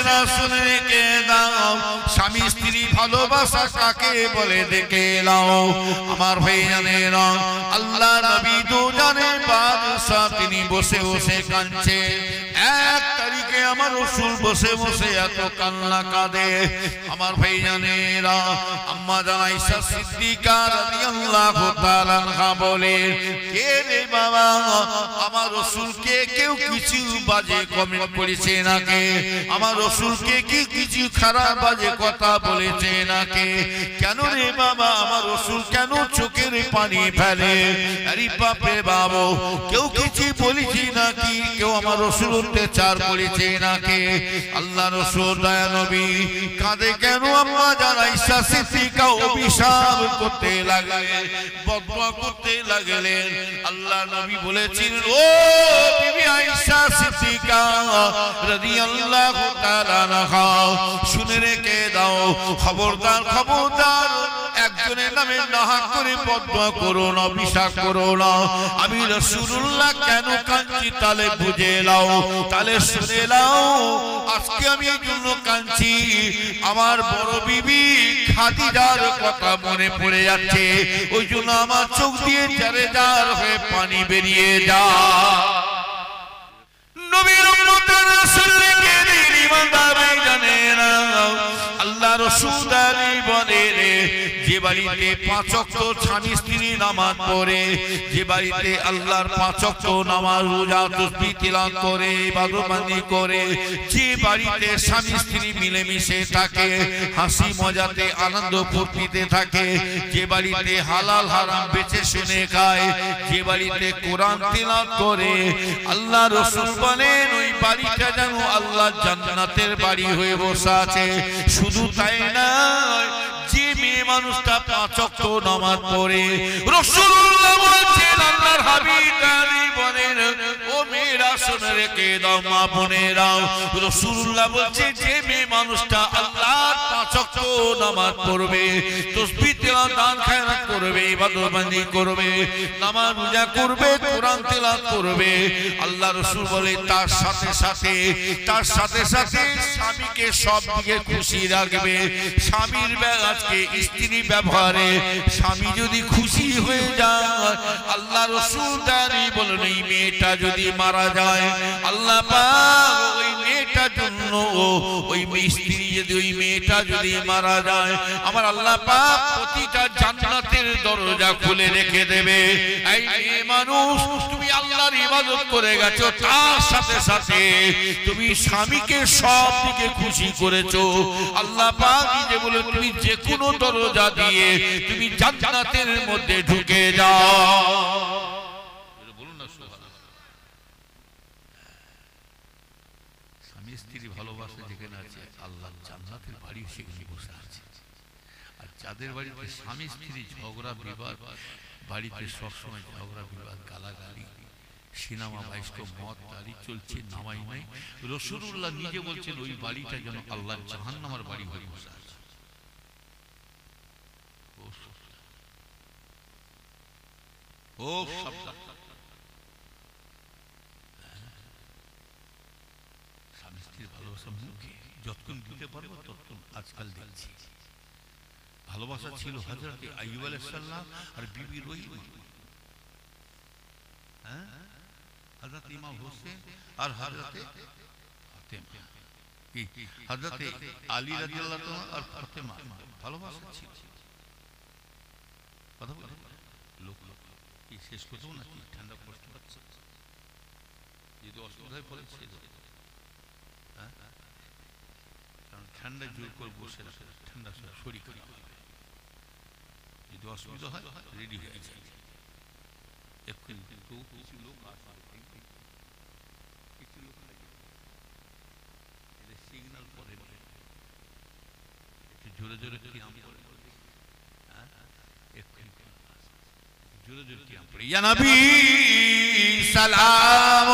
না শুনে রেখে দাও স্বামী স্ত্রী ভালোবাসা কাকে বলে দেখে নাও আমার ভাইজানেরা আল্লাহ নবী দুজনের বাদশা তিনি বসে বসে কাঁদছে এক তারিখে আমার রাসূল বসে বসে এত কান্না কাঁদে আমার ভাইজানেরা আম্মা জান আয়েশা সিদ্দিকা রাদিয়াল্লাহু তাআলা আনহা বলে কে রে বাবা আমার রাসূলকে কেউ কিছু বাজে কমেন্ট করেছে নাকি আমার রাসূলকে কি কিছু খারাপ বাজে কথা বলেছে নাকি কেন রে বাবা আমার রাসূল কেন চোখের পানি ফেলে আরে বাপ রে বাবা কেউ কিছু বলেছে নাকি কেউ আমার রাসূল অত্যাচার করেছে নাকি আল্লাহ রাসূল দয়া নবী কাঁদে কেন আম্মা জান আয়েশা সিদ্দিকা অভিশাপ করতে লাগলেন বদদুয়া করতে লাগলেন আল্লাহ নবী বলেছেন ও বিবি আয়েশা সিদ্দিকা রাদিয়াল্লাহু তাআলা আনহা শুনে রেখে দাও খবরদার খবরদার একজনের নামে নাহাক করে বদদুয়া করো না অভিশাপ করো না আমি রাসূলুল্লাহ কেন কাঁদছি তাহলে বুঝে নাও তাহলে শুনে নাও আজকে আমি এই জন্য কাঁদছি আমার বড় বিবি খাদিজার কথা মনে পড়ে যাচ্ছে ওই জন্য আমার চোখ দিয়ে জারে জার হয়ে পানি বেরিয়ে যায় নবীর উম্মতের রাসূলকে দিন ইমানদার জানেনা আল্লাহ রাসূল দাঁড়িয়ে বলেন যে বাড়িতে পাঁচ ওয়াক্ত স্বামী স্ত্রী নামাজ পড়ে যে বাড়িতে আল্লাহর পাঁচ ওয়াক্ত নামাজ রোজা তাসবিহ তিলাওয়াত করে ইবাদতবন্দি করে যে বাড়িতে স্বামী স্ত্রী মিলেমিশে থাকে হাসি মজাতে আনন্দ ফুর্তিতে থাকে যে বাড়িতে হালাল হারাম বেছে শুনে খায় যে বাড়িতে কোরআন তিলাওয়াত করে আল্লাহ রাসূল বলেন ওই বাড়িটা যেন আল্লাহর জান্নাতের বাড়ি হয়ে বসে আছে শুধু তাই না যে মেয়ে মানুষটা পাঁচ ওয়াক্ত নামাজ পড়ে রাসূলুল্লাহ বলেন আল্লাহর হাবিব দাঁড়িয়ে বলেন ও মেয়েরা শুনে রেখে দাও মা বোনেরা রাসূলুল্লাহ বলেন যে মেয়ে মানুষটা আল্লাহর পাঁচ ওয়াক্ত নামাজ পড়বে তাসবিহ তিলাওয়াত দান খায়রাত করবে ইবাদতবন্দি করবে নামাজ রোজা করবে কোরআন তিলাওয়াত করবে আল্লাহ রাসূল বলে তার সাথে সাথে স্বামীকে সব দিকে খুশি রাখবে স্বামীর আজকে স্ত্রী ব্যবহারে স্বামী যদি খুশি হয়ে যায় আল্লাহ রাসূল দাঁড়িয়ে বলেন এই মেয়েটা যদি মারা যায় আল্লাহ পাক ওই মেয়েটার জন্য ওই স্ত্রী যদি ওই মেয়েটা যদি মারা যায় আমার আল্লাহ পাক প্রতিটা জান্নাতের দরজা খুলে রেখে দেবে এই মেয়ে মানুষ তুমি আল্লাহর ইবাদত করে গেছো তার সাথে সাথে তুমি স্বামীকে সব দিকে খুশি করেছো আল্লাহ পাক যে বলে তুমি যে কোনো দরজা দিয়ে তুমি জান্নাতের মধ্যে ঢুকে যাও বলুন না সুবহানাল্লাহ স্বামী স্ত্রী ভালোবাসা যেখানে আছে আল্লাহ জান্নাতের বাড়ি সেখানে বসে আছে আর যাদের বাড়িতে স্বামী স্ত্রী ঝগড়া বিবাদ বাড়িতে সবসময় ঝগড়া বিবাদ গালাগালি সিনেমা বাইস্কোপ মদ তারি চলছে নামাই নাই রাসূলুল্লাহ নিজে বলছেন ওই বাড়িটা যেন আল্লাহর জাহান্নামের বাড়ি হয়ে বসে আছে ও স্বামী স্ত্রীর ভালোবাসা মুখে যতক্ষণ দিতে পারবো ততক্ষণ আজকাল দেখছি ভালোবাসা ছিল হযরত আইয়ুব আলাইহিস সালাম আর বিবি রহিমা হ্যাঁ হযরত ইমাম হোসেন আর হযরত ফাতেমা কি হযরত আলী রাদিয়াল্লাহু তাআলা আর ফাতেমা ভালোবাসা ছিল কথা বলে লোক কি শেষ করতে না কি ঠান্ডা কষ্ট পাচ্ছে যদি অসুবিধায় পড়েছে হ্যাঁ কারণ ঠান্ডা জোর করে বসে রাখে ঠান্ডা শরীর খারাপ যদি অসুবিধা হয় রেডি হয়ে যায় এক্ষুনি কিন্তু কিছু লোক সিগন্যাল পরে একটু জোরে জোরে কিয়াম করে এক্ষুনি জোরে জোরে কিয়াম পড়ে ইয়া নবী সালাম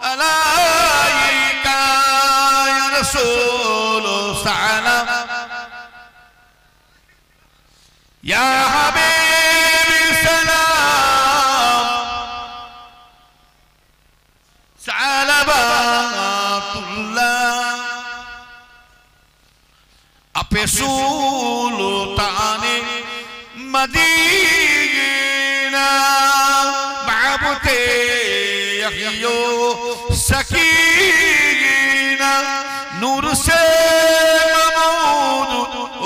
আলাইকা ইয়া রাসূল সালাম ইয়া হাবিবি সালাম সালাবাতুল্লাহ पे सुल्ताने मदीना महबूते यहियो सकीना नूर से महमूद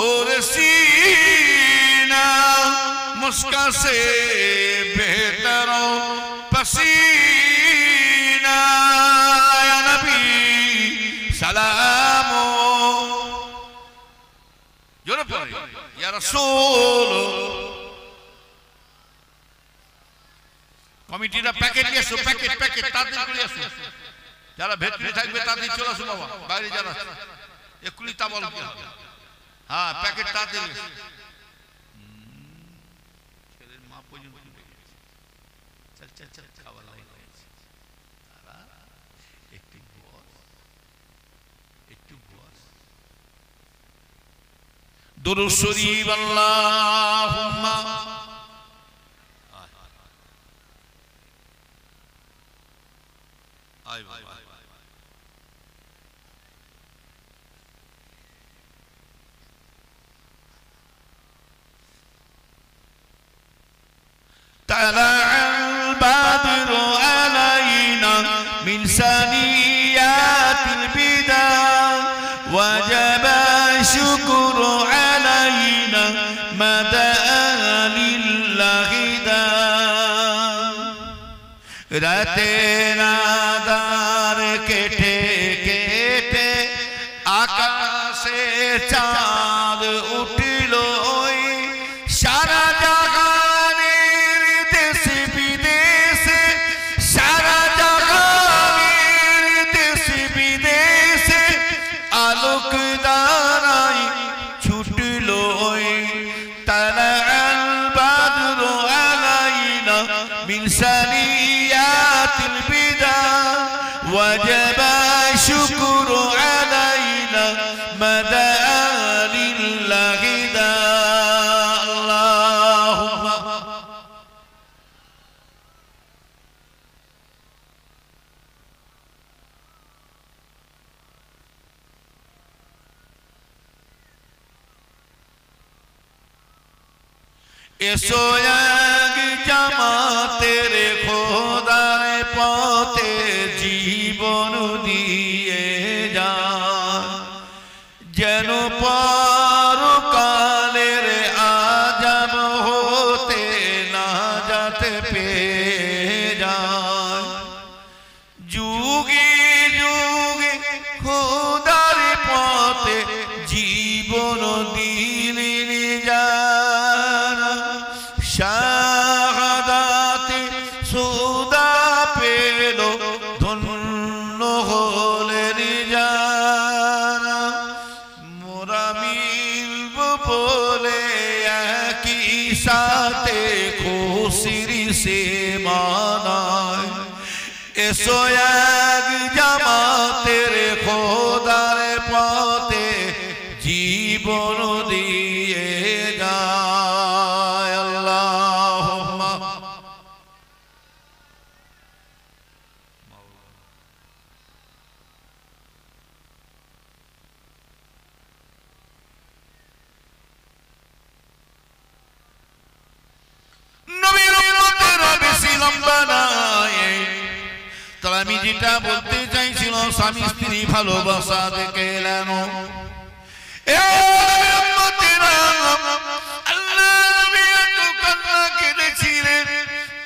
और सीना मुस्कान से बेहतर पसीना या नबी सलाम जोरे पढ़े या रसूल কমিটিরা প্যাকেট নিয়ে আসো প্যাকেট প্যাকেট তাদের করে আসো যারা ভেতরে থাকবে তাদের চলে আসো বাবা বাইরে যারা একুলি তা বল হ্যাঁ প্যাকেট তাদের ছেলের মা পর্যন্ত চল চল চল খাওয়া লাগে তারা একটু বস দুরূদ শরীফ আল্লাহুম্মা طلع البدر علينا من ثنيات البداية وجب الشكر علينا مدى لله রাতের আঁধার কেটে কেটে আকাশে চাঁদ উঠল সারা জাহানের দেশ বিদেশে সারা জাহানের দেশ বিদেশে আলোক দ্বারাই ছুটল তালা আল বাদর আলাইনা মিন ثنيات البداية وجب الشكر علينا مدى لله اللهم এসো এক জামাতের খোদার পথে জীবন দিয়ে যায় যেন পরকালের আযাব হতে নাজাত পেয়ে যায় যুগে যুগে খোদার পথে জীবন দিলেন যারা শাহাদাতে সুদা পেল ধন্য হলেন যারা মোরা মিলব বলে একই সাথে খুশির সে মানায় এসো এক জামাতের খোদার পথে জীবন দিয়ে যায় আল্লাহুম্মা নবীর উম্মতের বেশি লম্বা নয় তবে আমি যেটা বলতে চাইছিল স্বামী স্ত্রী ভালোবাসা দেখে এলেন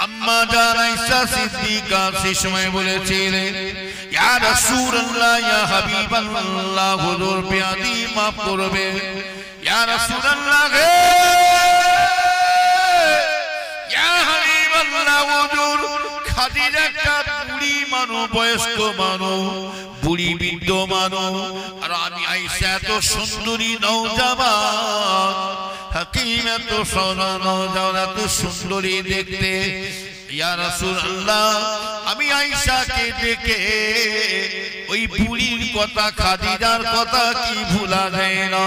আম্মা জান আয়েশা সিদ্দিকা সে সময় বলেছিলেন ইয়া রাসূলুল্লাহ ইয়া হাবিবাল্লাহ হুজুর বিয়াদি মাফ করবে ইয়া রাসূলুল্লাহ ইয়া হাবিবাল্লাহ হুজুর খাদিজা একটা বুড়ি মানুষ বয়স্ক মানুষ বুড়ি বৃদ্ধ মানুষ আর আমি আয়েশা এত সুন্দরী নওজওয়ান হাকিম এত সোনা নওজওয়ান এত সুন্দরী দেখতে ইয়া রাসূলুল্লাহ আমি আয়েশাকে দেখে ওই বুড়ির কথা খাদিজার কথা কি ভুলা যায় না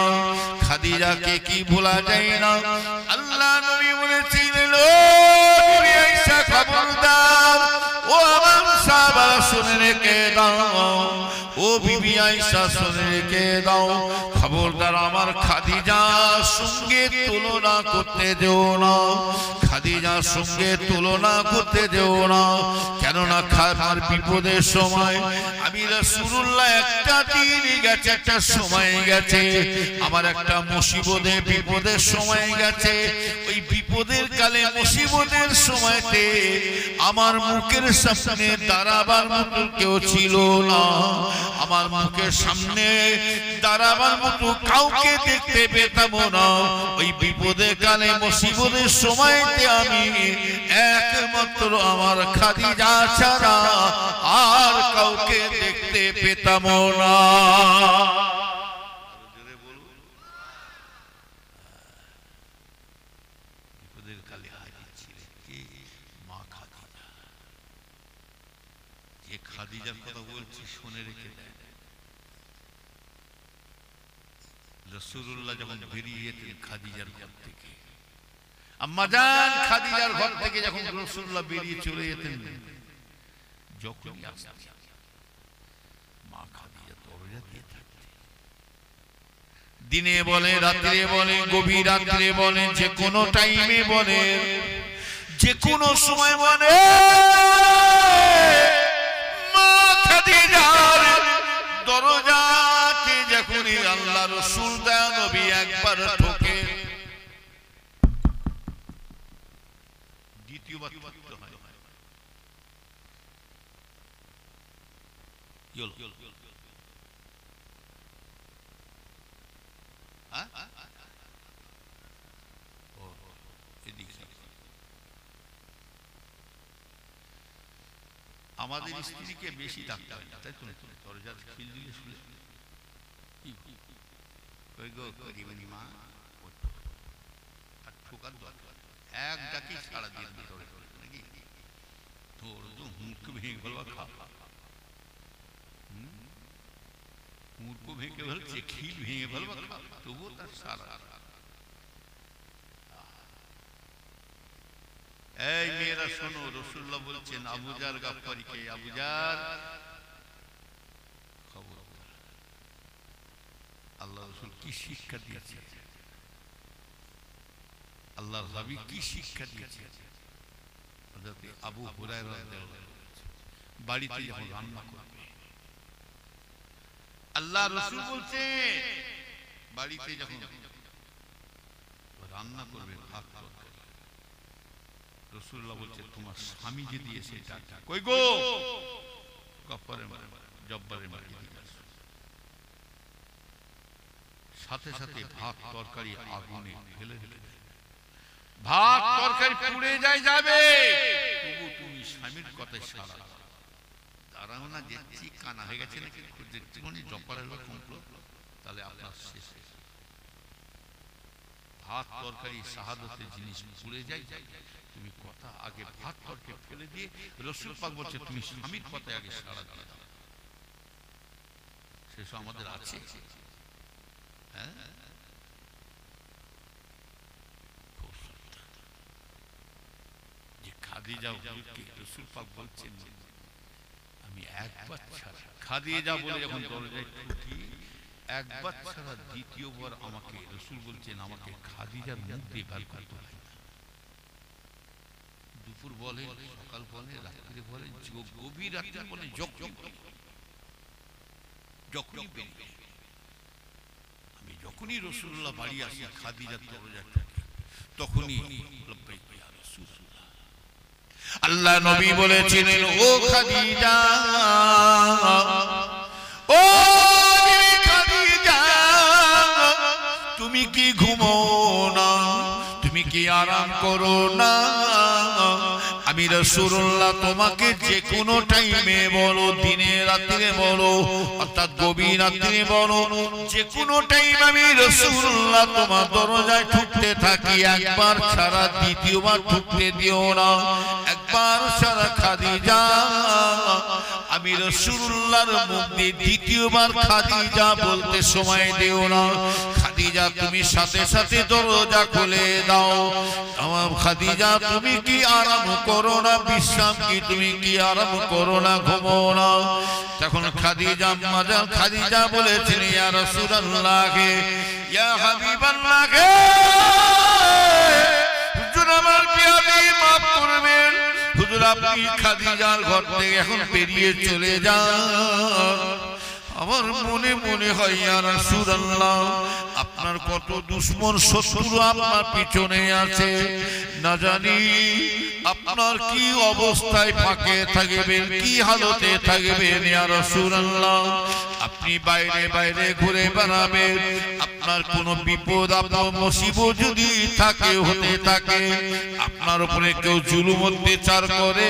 খাদিজাকে কি ভুলা যায় না আল্লাহ নবী বলেছিলেন ও নবী আয়েশা খবরদার ও আমার সাহাবারা শুনে রেখে দাও ও বিবি আয়েশা শুনে রেখে দাও, খবরদার আমার খাদিজার সঙ্গে তুলনা করতে দিও না, খাদিজার সঙ্গে তুলনা করতে দিও না। কেননা আমার বিপদের সময় আমি রাসূলুল্লাহ একটা দিন গেছে, একটা সময় গেছে, আমার একটা মুসিবতে বিপদের সময় গেছে। ওই বিপদের কালে মুসিবতের সময়তে আমার মুখের সামনে দাঁড়াবার মতো কেউ ছিল না, আমার মুখের সামনে দাঁড়াবার মতো কাউকে দেখতে পেতাম না। ওই বিপদের কালে মুসিবতের সময়তে আমি একমাত্র আমার খাদিজা ছাড়া আর কাউকে দেখতে পেতাম না। বিপদের কালে হাজির ছিলেন কে? মা খাদিজা। যে খাদিজার কথা বলছি শুনে রেখে দেয়, রাসূলুল্লাহ যখন বেরিয়ে যেতেন খাদিজার ঘর থেকে, আম্মাজান খাদিজার ঘর থেকে যখন রাসূলুল্লাহ বেরিয়ে চলে যেতেন, যখনই আসতেন মা খাদিজা দরজা দিয়ে থাকতেন। দিনে বলে, রাত্রে বলে, গভীর রাত্রে বলে, যে কোনো টাইমে বলে, যে কোনো সময় বলে, মা খাদিজার দরজাকে যখনই আল্লাহ রাসূল দয়া নবী একবার ঠোকে, দ্বিতীয়বার ঠকতে হয়। আমাদের স্ত্রীকে বেশি ডাকতে হয় না, তাই তো? দরজার খিল দিলে শুনে কই গো করিমনি মা, আর ঠোকার দরকার এক ডাকি সারা দিন ভিতরে নাকি তোর তো মুখ ভেঙে ফেলবা, খা মুখ ভেঙে ফেলছে, খিল ভেঙে ফেলবা, খা, তবুও তার সারা। এই মেয়েরা শোনো, রাসূলুল্লাহ বলছেন আবু জার গাফফারিকে, আবু জার খবর, আল্লাহ রাসূল কি শিক্ষা দিয়েছে, আল্লাহর নবী কি শিক্ষা দিয়েছে। হযরত আবু হুরায়রা রাদিয়াল্লাহু আনহু বাড়িতে যখন রান্না করবে, আল্লাহ রাসূল বলছে বাড়িতে যখন রান্না করবে ভাত তরকারি, রাসূলুল্লাহ বলছে তোমার স্বামী যদি এসে ডাকে, কই গো গফফারের জব্বারের বাড়ি দিকে আসো, সাথে সাথে ভাত তরকারি আগুনে ফেলে ফেলে, ভাত তরকারি পুড়ে যায় যাবে, তবু তুমি স্বামীর কথায় সারা দাঁড়াও না, যে কানা হয়ে গেছে নাকি দেখছি জব্বারের লোক কমলো, তাহলে আপনার শেষ। ভাত তরকারি শাহাদাতের জিনিস পুড়ে যায়, তুমি কথা আগে ভাত তরকারি ফেলে দিয়ে, রাসূল পাক বলছে তুমি স্বামীর কথায় আগে সাড়া দিয়ে দাও। শেষ আমাদের আছে, হ্যাঁ? যে খাদিজা হুজুরকে রাসূল পাক বলছেন আমি একবার ছাড়া, খাদিজা বলে যখন দরজায় ঠুকি, একবার ছাড়া দ্বিতীয়বার আমাকে রাসূল বলছেন আমাকে খাদিজার মুখ দিয়ে বের করতে হয় না। দুপুর বলে, সকাল বলে, রাত্রে বলে, গভীর রাত্রে বলে, যখনই বেরিয়ে আমি যখনই রাসূলুল্লাহ বাড়ি আসি খাদিজার দরজা ঠুকি, তখনই লব্বাইক ইয়া রাসূলুল্লাহ। আল্লাহ নবী বলেছিলেন ও খাদিজা, ও খাদিজা, তুমি কি ঘুমো না, তুমি কি আরাম করো না? আমি রাসূলুল্লাহ তোমাকে যে কোনো টাইমে বলো, দিনে রাত্রে বলো, অর্থাৎ গভীর রাত্রে বলো, যে কোনো টাইম আমি রাসূলুল্লাহ তোমার দরজায় ঠুকতে থাকি, একবার ছাড়া দ্বিতীয়বার ঠুকতে দিও না। একবার ছাড়া খাদিজা আমি রাসূলুল্লাহর মুখ দিয়ে দ্বিতীয়বার খাদিজা বলতে সময় দিও না। খাদিজা তুমি সাথে সাথে দরজা খুলে দাও। আমার খাদিজা তুমি কি আরাম করো না, বিশ্রাম কি তুমি কি আরাম করো না, ঘুমো না? তখন খাদিজা মাজার খাদিজা বলেছেন ইয়া রাসূলুল্লাহ ইয়া হাবিবাল্লাহ, হুজুর আমার বিয়াদি মাফ করবেন, হুজুর আপনি খাদিজার ঘর থেকে এখন বেরিয়ে চলে যান। আমার মনে মনে হয় ইয়া রাসূলুল্লাহ আপনার কত দুশমন শত্রু আপনার পিছনে আছে, না জানি আপনার কি অবস্থায় ফাঁকে থাকবেন, কি হালতে থাকবেন ইয়া রাসূলুল্লাহ। আপনি বাইরে বাইরে ঘুরে বেড়াবেন, আপনার কোনো বিপদ আপদ মুসিবত যদি থাকে হতে থাকে, আপনার উপরে কেউ জুলুম অত্যাচার করে,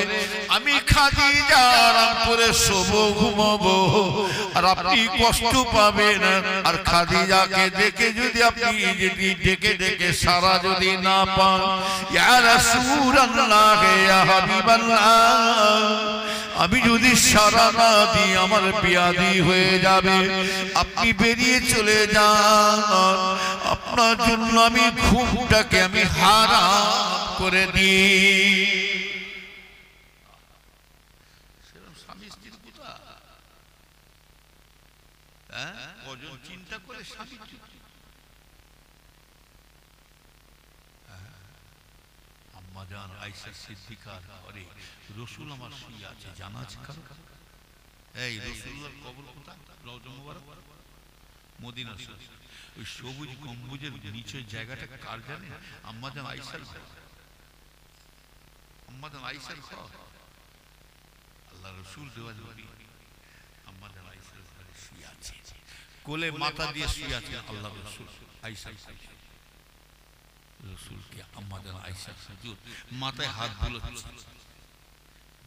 আমি খাদিজা আরাম করে শোবো ঘুমাবো আর আপনি কষ্ট পাবেন। আর খাদিজাকে দেখে যদি আপনি যদি ডেকে ডেকে সারা যদি না পান, ইয়া রাসূলুল্লাহ ইয়া হাবিবাল্লাহ, আমি যদি সারা না দিই আমার বিয়াদি হয়ে যাবে। আপনি বেরিয়ে চলে যান, আপনার জন্য আমি ঘুমটাকে আমি হারাম করে দিই। স্বামী স্ত্রীর কথা কজন চিন্তা করে স্বামী আম্মাজান আয়েশা সিদ্দিকার ঘরে রাসূল আমার শুয়ে আছে, জানা আছে কারো? এই রাসূলুল্লাহর কবর কোথায়? রওজা মুবারক মদিনা শরীফ, ওই সবুজ গম্বুজের নিচের জায়গাটা কার জানেন? আম্মাজান আয়েশার ঘর। আম্মাজান আয়েশার ঘর, আল্লাহ রাসূল দেওয়া নবী আম্মাজান আয়েশার ঘরে শুয়ে আছে, কোলে মাথা দিয়ে শুয়ে আছে আল্লাহ রাসূল। আয়েশা রাসূলকে আম্মাজান আয়েশা সুজুদ, মাথায় হাত বুলাচ্ছে,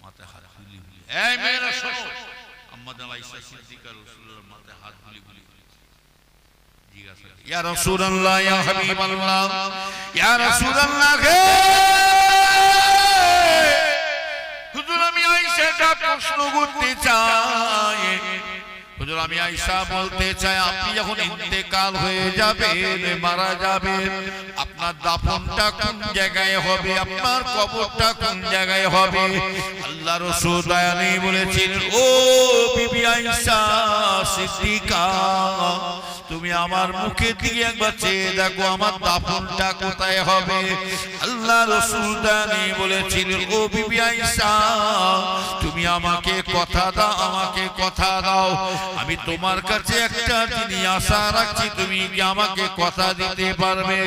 মাথায় হাত বুলিয়ে বুলিয়ে, এই মেয়েরা শোনো, আম্মাজান আয়েশা সিদ্দিকা রাসূলুল্লাহর মাথায় হাত বুলিয়ে বুলিয়ে জিজ্ঞাসা, ইয়া রাসূলুল্লাহ ইয়া হাবিবাল্লাহ ইয়া রাসূলুল্লাহ, হুজুর আমি আয়েশাটা প্রশ্ন করতে চাই, হুজুর আমি আয়েশা বলতে চাই আপনি যখন ইন্তেকাল হয়ে যাবেন, মারা যাবেন, আপনার দাফনটা কোন জায়গায় হবে, আপনার কবরটা কোন জায়গায় হবে? আল্লাহ রাসূল দয়ালে বলেছেন, ও বিবি আয়েশা সিদ্দিকা, তুমি আমার মুখে দিকে একবার চেয়ে দেখো আমার দাফনটা কোথায় হবে। আল্লাহ রাসূল দয়ালে বলেছেন, ও বিবি আয়েশা তুমি আমাকে কথা দাও, আমাকে কথা দাও, আমি তোমার কাছে একটা জিনিস আশা রাখছি, তুমি কি আমাকে কথা দিতে পারবে?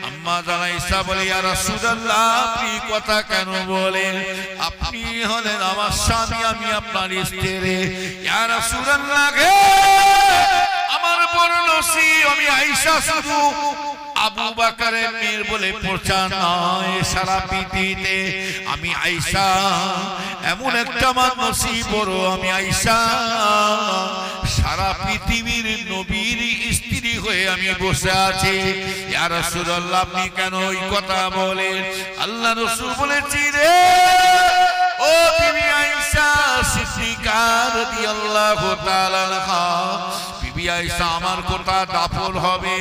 আম্মা জান আয়েশা বলে, ইয়া রাসূলুল্লাহ আপনি কথা কেন বলেন? আপনি হলেন আমার স্বামী, আমি আপনার স্ত্রী। ইয়া রাসূলুল্লাহ আমার বড় নসিব, আমি আয়েশা শুধু আবু বকরের মেয়ের বলে প্রচার নয়, সারা পৃথিবীতে আমি আয়েশা এমন একটা নসিব বড়, আমি আয়েশা সারা পৃথিবীর নবীর স্ত্রী হয়ে আমি বসে আছি। ইয়া রাসূলুল্লাহ আপনি কেন ওই কথা বলেন? আল্লাহ রাসূল বলেছেন, ও বিবি আয়েশা সিদ্দিকা রাদিয়াল্লাহু তাআলা আনহা, বিবি আয়েশা আমার কথা দাফন হবে,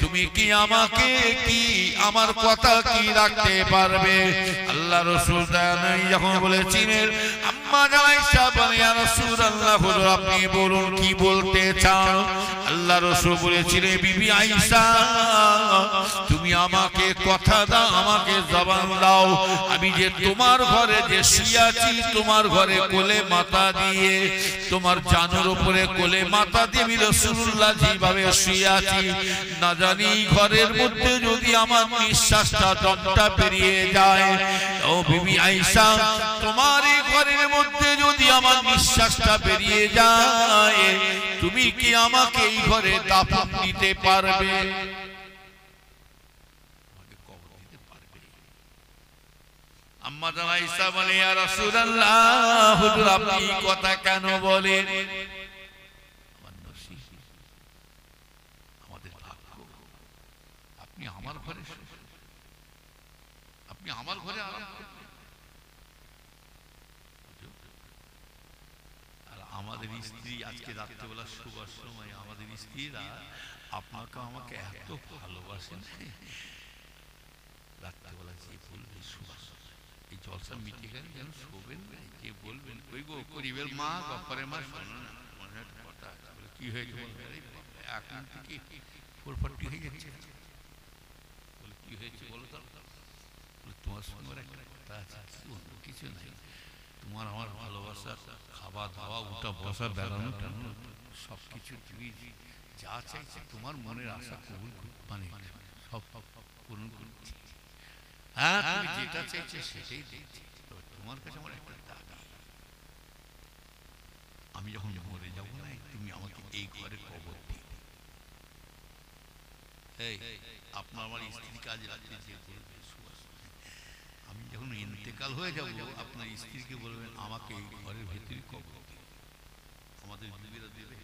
তুমি কি আমাকে কি আমার কথা কি রাখতে পারবে? আল্লাহ রাসূল যখন বলেছিলেন, আম্মা জান আয়েশা বলেন, ইয়া রাসূলুল্লাহ হুজুর আপনি বলুন কি বলতে চান? আল্লাহ রাসূল বলেছিলেন, বিবি আয়েশা তুমি আমাকে কথা দাও, আমাকে জবান দাও, আমি যে তোমার ঘরে যে শুয়ে আছি, তোমার ঘরে কোলে মাথা দিয়ে, তোমার জানের উপরে কোলে মাথা দিয়ে আমি রাসূলুল্লাহ যেভাবে শুয়ে আছি, না জানি ঘরের মধ্যে যদি আমার নিঃশ্বাসটা দমটা বেরিয়ে যায়, ও বিবি আয়েশা তোমার এই ঘরের মধ্যে যদি আমার নিঃশ্বাসটা বেরিয়ে যায়, তুমি কি আমাকে এই ঘরে দাফন দিতে পারবে? আম্মা জান আয়েশা বলে, ইয়া রাসূলুল্লাহ হুজুর আপনি কথা কেন বলেন? আমাদের ভাগ্য আপনি আমার ঘরে, আপনি আমার ঘরে আরাম করবেন, আর আমাদের স্ত্রী আজকে রাত্রেবেলা শোবার সময় আমাদের স্ত্রীরা আপনাকে আমাকে এত ভালোবাসেন, রাত্রেবেলা যে বলবে শোবার সময় এই জলসা মিটে গেলে যেন শোবেন না, যে বলবেন ওই গো গরিবের মা গফরের মা শোনো না, মনে একটা কথা আছে, কি হয়েছে এখন থেকে 440 হয়ে যাচ্ছে, বলে কি হয়েছে বলো তো, বলে তোমার সঙ্গে একটা কথা আছে, অন্য কিছু নাই, তোমার আমার ভালোবাসা, খাওয়া দাওয়া উঠা বসা বেড়ানো টানো সব কিছু তুমি যা চাইছে তোমার মনের আশা কবুল মানে সব পূরণ করছি, হ্যাঁ তুমি যেটা চাইছে সেটাই দিচ্ছি, তোমার কাছে আমার একটা দাবি, আমি যখন মরে যাব না তুমি আমাকে এই ঘরে কবর দিও। এই আপনার আমার স্ত্রী কাজ রাখতে যে বলবে আমি যখন ইন্তেকাল হয়ে যাব আপনার স্ত্রীকে বলবেন আমাকে এই ঘরের ভেতরে কবর দিও। আমাদের বিবিরা দেবে,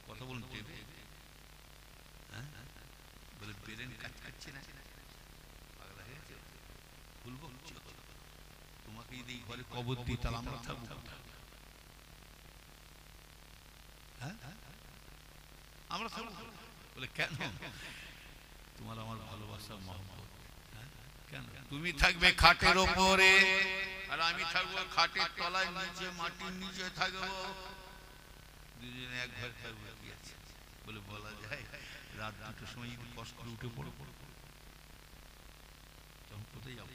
কথা বলুন দেবে, হ্যাঁ বলে বেরেন কাজ কাটছে না, পাগলা হয়েছে, বলবো তোমাকে যদি এই ঘরে কবর দিই তাহলে আমরা থাকবো, হ্যাঁ আমরা থাকবো, বলে কেন, তোমার আমার ভালোবাসা মহব্বত, কেন তুমি থাকবে খাটের ওপরে আর আমি থাকবো খাটের তলায় নিচে মাটির নিচে থাকবো, দুজনে এক ঘরে থাকবো, কি আছে, বলে বলা যায় রাত 2টার সময় যদি কষ্ট করে উঠে পড়ো তখন কোথায় যাবো,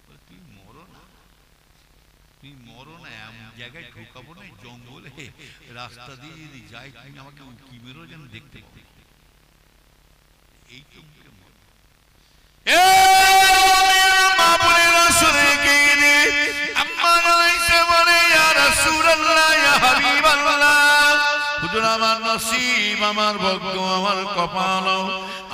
বলে তুই মরো না, তুই মরো না, এমন জায়গায় ঢুকাবো না জঙ্গলে রাস্তা দিয়ে যদি যাই তুমি আমাকে উকি মেরো যেন দেখতে পাবো, এই তো আমার নসিব, আমার ভাগ্য, আমার কপাল,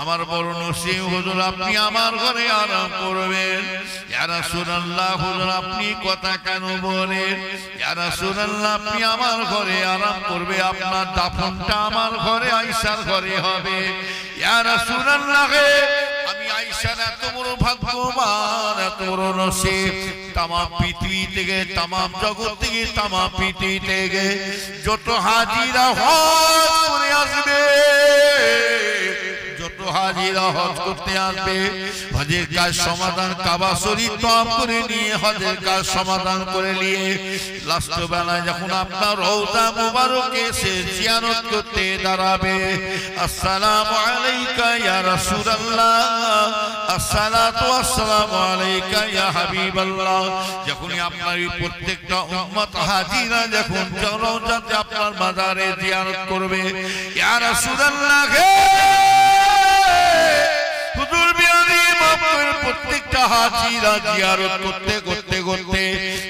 আমার বড় নসিব হুজুর আপনি আমার ঘরে আরাম করবেন। ইয়া রাসূলুল্লাহ হুজুর আপনি কথা কেন বলেন? ইয়া রাসূলুল্লাহ আপনি আমার ঘরে আরাম করবে, আপনার দাফনটা আমার ঘরে আয়েশার ঘরে হবে। ইয়া রাসূলুল্লাহ আমি আয়েশার এত বড় ভাগ্যবান, এত বড় নসিব, তাম পৃথিবী থেকে, তাম জগৎ থেকে, তাম পৃথিবী থেকে যত হাজিরা হজ করে আসবে, যত হাজিরা হজ করতে আসবে, হজের কাজ সমাধান, কাবা শরীফ তওয়াফ করে নিয়ে হজের কাজ সমাধান করে নিয়ে লাস্ট বেলায় যখন আপনার রওজা মুবারকে এসে জিয়ারত করতে দাঁড়াবে, আসসালামু আলাইকা ইয়া রাসূলুল্লাহ, আসসালাতু ওয়াসসালামু আলাইকা ইয়া হাবিবাল্লাহ, যখনই আপনার এই প্রত্যেকটা উম্মত হাজিরা যখন রওজাতে আপনার মাজারে জিয়ারত করবে, ইয়া রাসূলুল্লাহ হুজুর বিয়াদির মাহফিল প্রত্যেকটা হাজিরা জিয়ারত করতে করতে করতে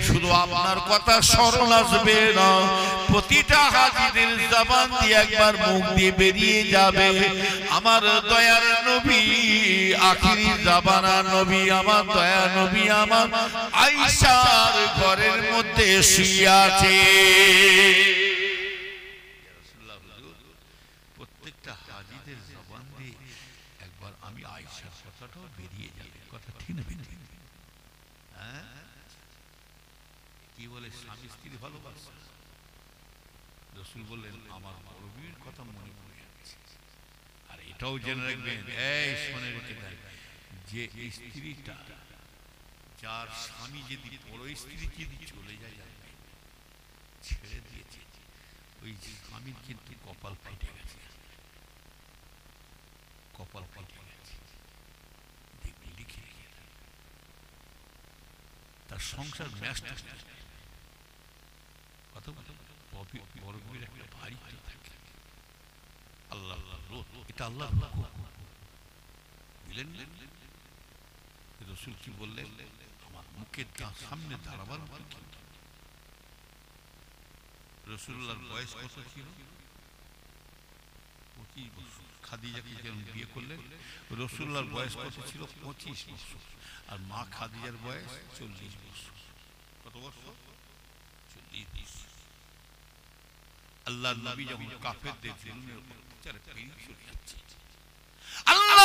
শুধু আপনার কথা স্মরণ আসবে না, প্রতিটা হাজিদের জবান দিয়ে একবার মুখ দিয়ে বেরিয়ে যাবে আমার দয়ার নবী, আখিরি জামানা নবী, আমার দয়া নবী আমার আয়েশার ঘরের মধ্যে শুয়ে আছে। প্রত্যেকটা হাজিদের জবান দিয়ে একবার আমি আয়েশার কথাটাও বেরিয়ে যাবে, কথা ঠিক না? হ্যাঁ কি বলে স্বামী স্ত্রী ভালোবাসা, রাসূল বললেন আমার নবীর কথা মনে পড়ে যাচ্ছে। আর এটাও জেনে রাখবেন, এই শুনে রেখে দেন, যে স্ত্রীটা যার স্বামী যদি বড় স্ত্রী যদি চলে যায়, ছেড়ে দিয়েছে, ওই স্বামীর কিন্তু কপাল ফেটে গেছে, কপাল ফেটে গেছে, দেখবি লিখে রেখে তার সংসার ন্যাস্ট কত বড় একটা ভারী থাকে। আল্লাহ এটা আল্লাহ বুঝলেন? রাসূল কি বললেন? আমার মুখের সামনে দাঁড়াবার মতো। রাসূলুল্লাহর বয়স কত ছিল? 25 বছর। খাদিজাকে যখন বিয়ে করলেন রাসূলুল্লাহর বয়স কত ছিল? 25 বছর। আর মা খাদিজার বয়স 40 বছর। কত বছর? 40 বছর। আল্লাহর নবী যখন কাফেরদের জুলুমের অত্যাচারে পেরিয়ে চলে যাচ্ছে, আল্লাহ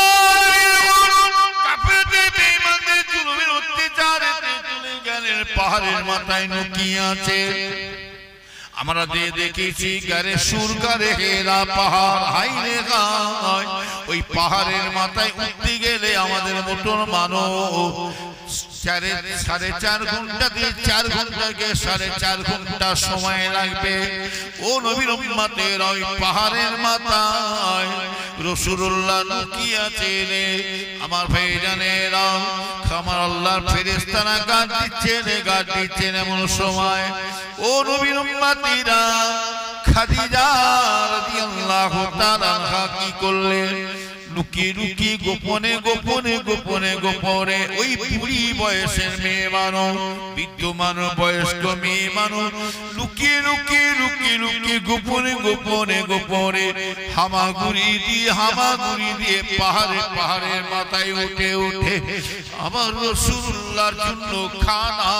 কাফেরদের বেঈমানদের জুলুমের অত্যাচারে চলে গেলেন, জানের পাহাড়ের মাথায় লুকিয়ে আছে। আমরা দেখেছি গারে সুর গারে হেরা পাহাড় হাইরে গায়, ওই পাহাড়ের মাথায় উঠতে গেলে আমাদের মতন মানুষ 4.5 ঘন্টা দিয়ে 4 ঘন্টাকে 4.5 ঘন্টা সময় লাগবে। ও নবীর উম্মতের ওই পাহাড়ের মাথায় রাসূলুল্লাহ লুকিয়ে আছেন। আমার ভাইজানেরা, আমার আল্লাহর ফেরেশতারা গার্ড দিচ্ছেন এমন সময় ও নবীর উম্মতিরা খাদিজা রাদিয়াল্লাহু তাআলা আনহা কি করলেন? লুকিয়ে লুকিয়ে গোপনে গোপনে গোপনে গোপনে ওই বুড়ি বয়সের মেয়ে মানুষ, বিদ্যমান বয়স্ক মেয়ে মানুষ লুকিয়ে লুকিয়ে লুকিয়ে লুকিয়ে গোপনে গোপনে গোপনে হামাগুড়ি দিয়ে পাহাড়ের মাথায় উঠে উঠে আমার রাসূলুল্লাহর জন্য খানা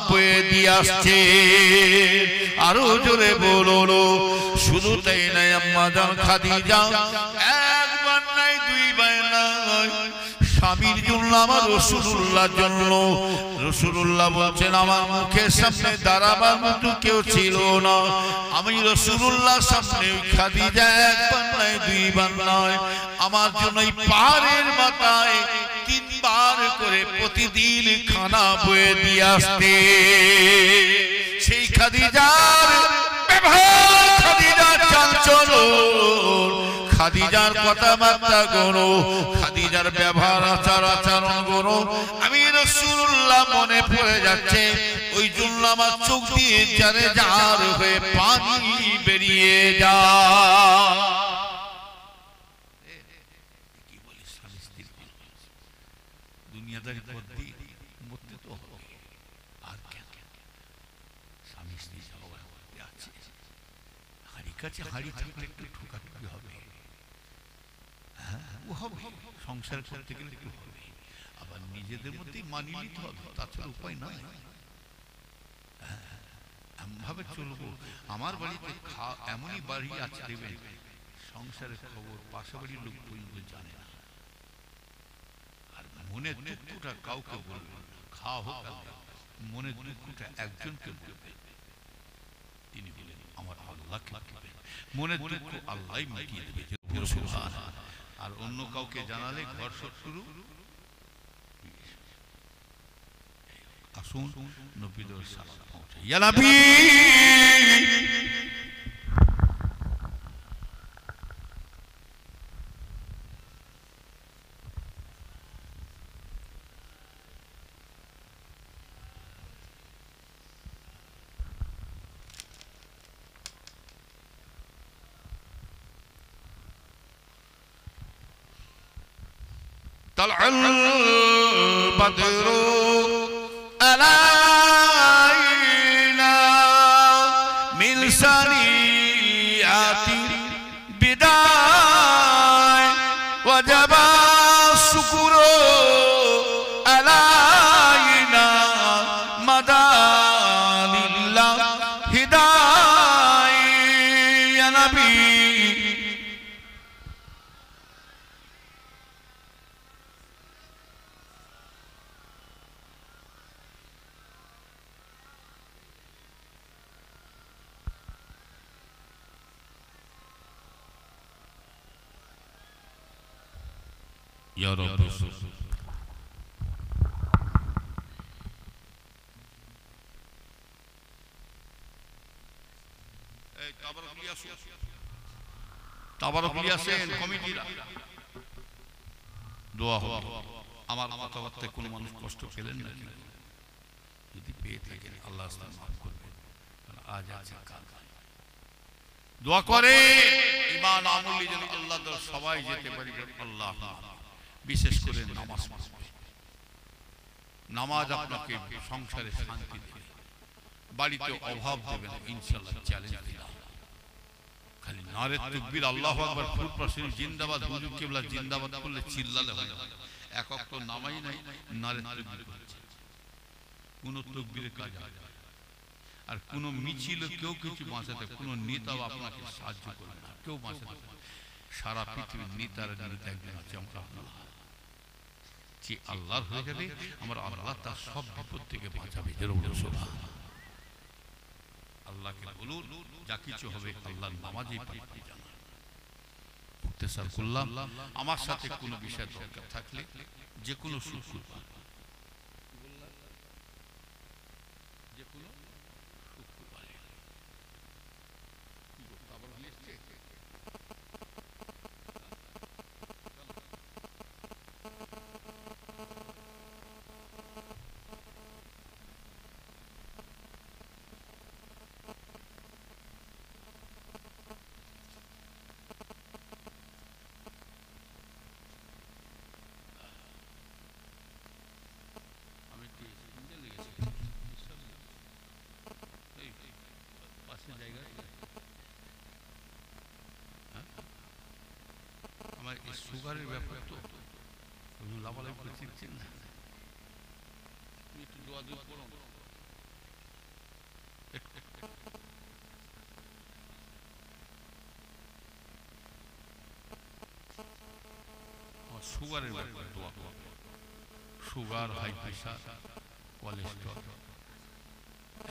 বয়ে দিয়ে আসছে। আরো জোরে বলো। শুধু তাই নাই, আম্মা জান খাদিজা একবার নাই দুইবার নাই, স্বামীর জন্য আমার রাসূলুল্লাহর জন্য। রাসূলুল্লাহ বলছেন আমার মুখের সামনে দাঁড়াবার মতো কেউ ছিল না। আমি রাসূলুল্লাহর সামনে খাদিজা একবার নাই দুইবার নয় আমার জন্য এই পাহাড়ের মাথায় 3 বার করে প্রতিদিন খানা বয়ে দিয়ে আসতে। সেই খাদিজার ব্যবহার, খাদিজার চালচলন, খাদিজার কথাবার্তা গুলো, খাদিজার ব্যবহার আচরণ গুলো আমি রাসূলুল্লাহ মনে পড়ে যাচ্ছে। ওই জন্য আমার চোখ দিয়ে জারে জার হয়ে পানি বেরিয়ে যায়। কি বলিস স্বামী স্ত্রী দুনিয়াদারি করতে মরতে তো হবে, আর কেন স্বামী স্ত্রী ঝগড়া করতে আছে। হাড়ি কাছে হাড়ি থাকলে একটু ঠোকাঠুকি হবে, সংসার করতে গেলে একটু হবে, আবার নিজেদের মধ্যেই মানিয়ে নিতে হবে, তাছাড়া উপায় নাই। এমনভাবে চলবো। আমার বাড়িতে এমনই বাড়ি আছে দেবেন, সংসারের খবর পাশে বাড়ির লোক পর্যন্ত জানে না। আর মনের দুঃখটা কাউকে বলবে, খাওয়া হোক মনের দুঃখটা একজনকে বলবে। তিনি বলেন আমার আল্লাহকে বলবেন, মনের দুঃখ আল্লাহই মিটিয়ে দেবে। আর অন্য কাউকে জানালে ঘর শুরু। আসুন নবীদের সালাত পৌঁছে। ইয়া নবী طلع البدر علينا من ثنيات البداية وجب الشكر علينا مدى لله هداية يا نبي يا رب তাবারুকিয়াসেন কমিটিরা দোয়া হবে। আমার কথাবার্তায় কোনো মানুষ কষ্ট পেলেন না, যদি পেয়ে থাকেন আল্লাহ মাফ করবেন। আজ আছে কাল দোয়া করে ঈমান আমলে যেন আল্লাহ দর সবাই যেতে পারি। আল্লাহ বিশেষ করে নামাজ আপনাকে সংসারে শান্তি দেবে, বাড়িতে অভাব দেবে না ইনশাআল্লাহ। চ্যালেঞ্জ দিলাম, খালি নারে তাকবীর আল্লাহু আকবার ফুল প্রশংসা জিন্দাবাদ হুজুর কিবলা জিন্দাবাদ করলে চিল্লালে হয় না। এক ওয়াক্ত নামাই নাই, নারে তাকবীর করছে, কোন তাকবীরের কাজ হয় না। আর কোন মিছিল কেউ কিছু বাঁচাতে, কোন নেতাও আপনাকে সাহায্য করবে না, কেউ বাঁচাতে। সারা পৃথিবীর নেতারা একজন আছে আমরা আল্লাহ। যে আল্লাহর হয়ে যাবে, আমার আল্লাহ তার সব বিপদ থেকে বাঁচাবে। আল্লাহকে বলুন যা কিছু হবে আল্লাহর নামাজেই পাইতে জানা। মুক্তেসার করলাম, আমার সাথে কোনো বিষয় দরকার থাকলে যে কোনো শুক্রবার, যে কোনো শুক্রবারে আমার এই সুগারের ব্যাপার তো লাভালাভি করে চিনছেন না, একটু দোয়া দোয়া করুন। আমার সুগারের ব্যাপারে দোয়া করুন। Sugar, high pressure, cholesterol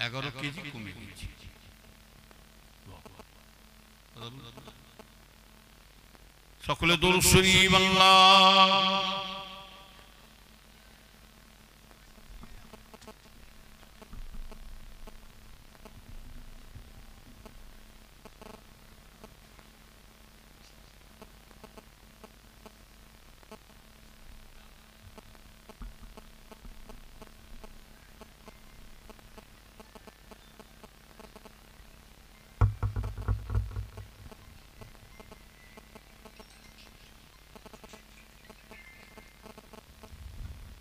11 KG কমে গেছে। সকলে দরুদ শরীফ আল্লাহ।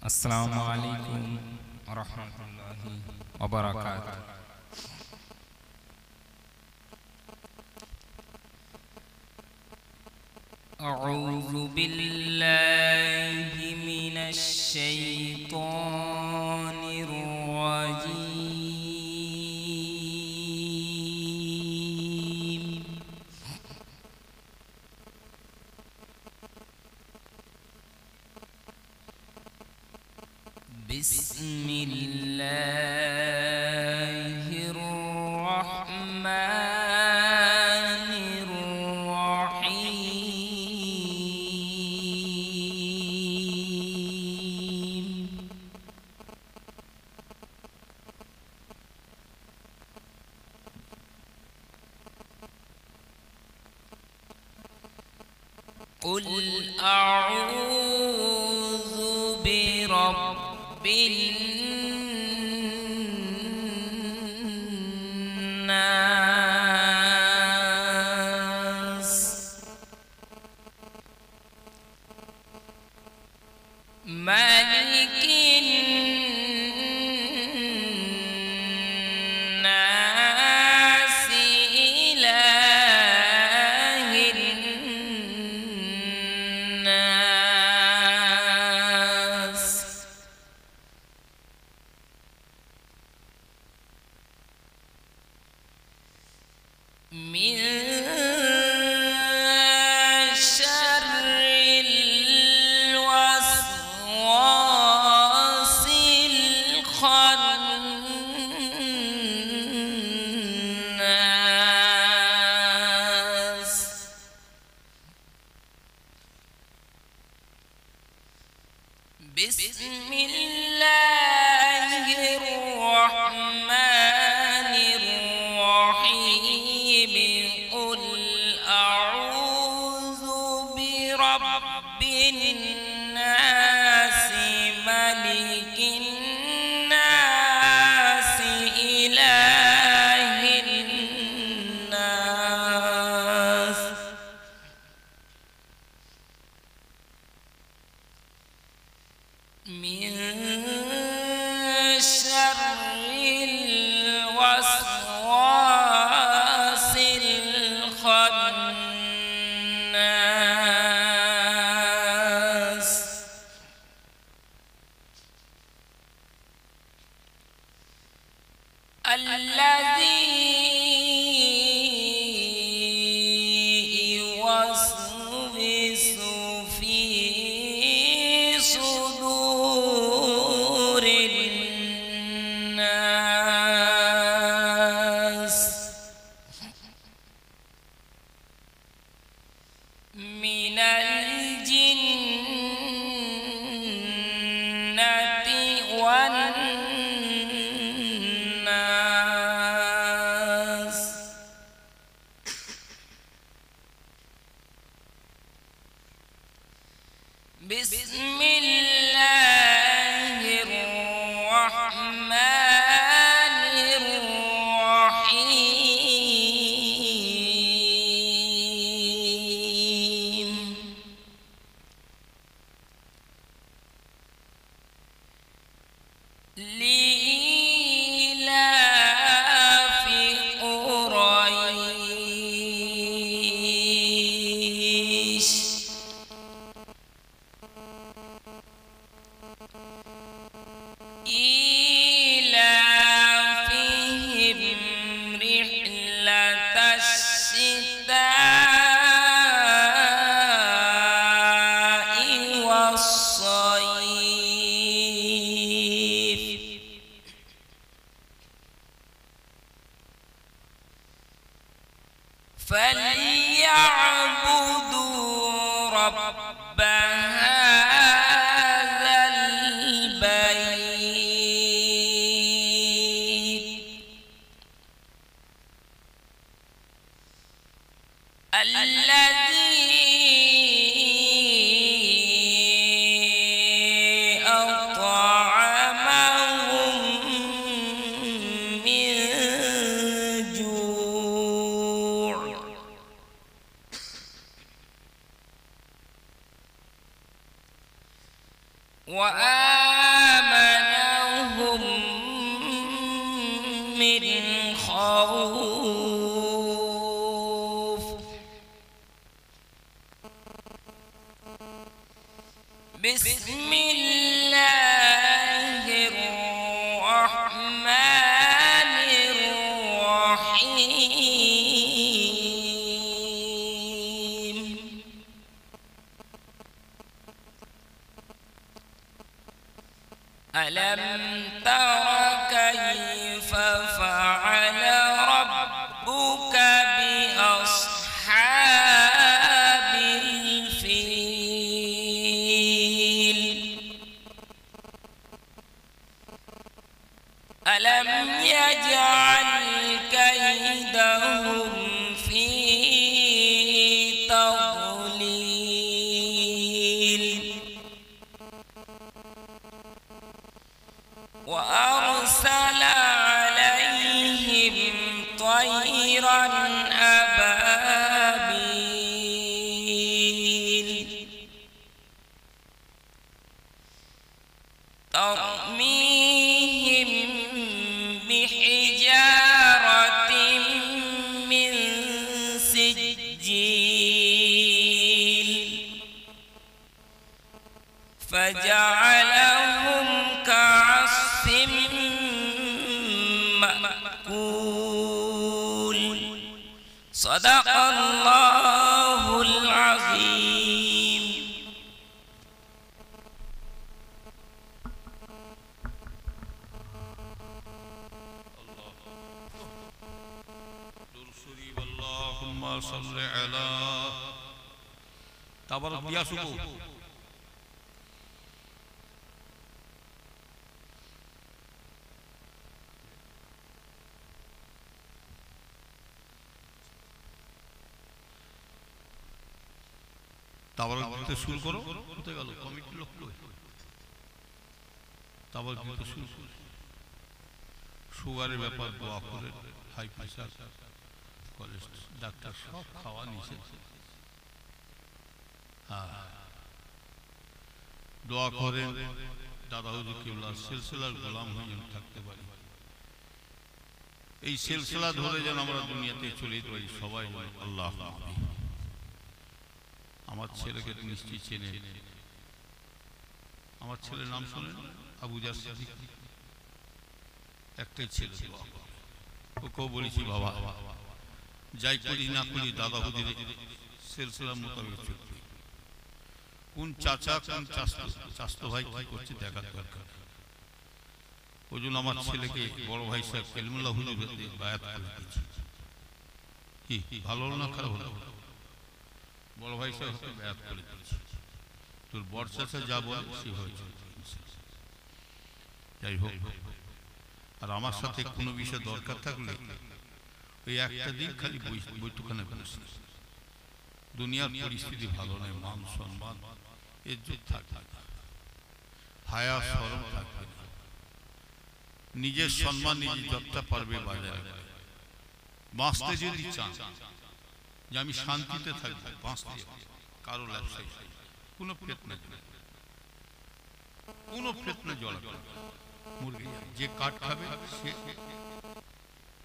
আসসালামু আলাইকুম ওয়া রাহমাতুল্লাহি ওয়া বারাকাতুহু। আউযু বিল্লাহি মিনাশ শাইতানির রাজীম। বিসমিল্লাহির রহমানির রহিম। قل أعوذ برب الناس ملك الناس إله الناس من شر الوسواس الخناس بسم الله الرحمن الرحيم لإيلاف قريش إيلافهم رحلة الشتاء والصيف فليعبدوا رب هذا البيت الذي أطعمهم من جوع وآمنهم من خوف بسم الله الرحمن الرحيم ألم تر كيف فعل ربك بأصحاب الفيل ألم يجعل كيدهم في تضليل وأرسل عليهم طيرا أبابيل ترميهم بحجارة من سجيل فجعلهم كعصف مأكول صدق الله العظيم اللهم صل على تبارك يا سبو তাবারক দিতে শুরু করো কোথায় গেল কমিটির লোক তাবারক দিতে শুরু করো সুগারের ব্যাপার দোয়া করে হাই প্রেসার কোলেস্ট্রল ডাক্তার সব খাওয়া নিষেধ হ্যাঁ দোয়া করেন দাদা হুজুর কিবলা সিলসিলার গোলাম হয়ে যেন থাকতে পারি এই সিলসিলা ধরে যেন আমরা দুনিয়াতে চলে যেতে পারি সবাই আল্লাহ আমিন আমার ছেলেকে নিশ্চয়ই চেনে আমার ছেলের নাম শুনেন আবু জার সিদ্দিক একটাই ছেলে ওকেও বলেছি বাবা যাই করি না করি দাদা হুজুরের সিলসিলার মোতাবেক চলবে কোন চাচা কোন চাচতো ভাই কি করছে দেখার দরকার ওই জন্য আমার ছেলেকে বড় ভাই সাহেব কালিমুল্লাহ হুজুরের বায়াত করে দিয়েছি কি ভালো হলো না খারাপ হলো বড় ভাই সাহেব বায়াত করে দিয়েছি তোর বড় চাচা যা বলে সে হয়েছে যাই হোক আর আমার সাথে কোনো বিষয় দরকার থাকলে ওই একটা দিন খালি বৈঠকখানে বসে দুনিয়ার পরিস্থিতি ভালো নেই মান সম্মান ইজ্জত থাকবে না হায়া শরম থাকবে না নিজের সম্মান নিজে যতটা পারবে বাজারে বাঁচতে যদি চান যে আমি শান্তিতে থাকবো, বাঁচতে কারো ব্যবসায়ী কোনো ফেতনা নেই, কোনো ফেতনা জল মুরগি যে কাঠ খাবে সে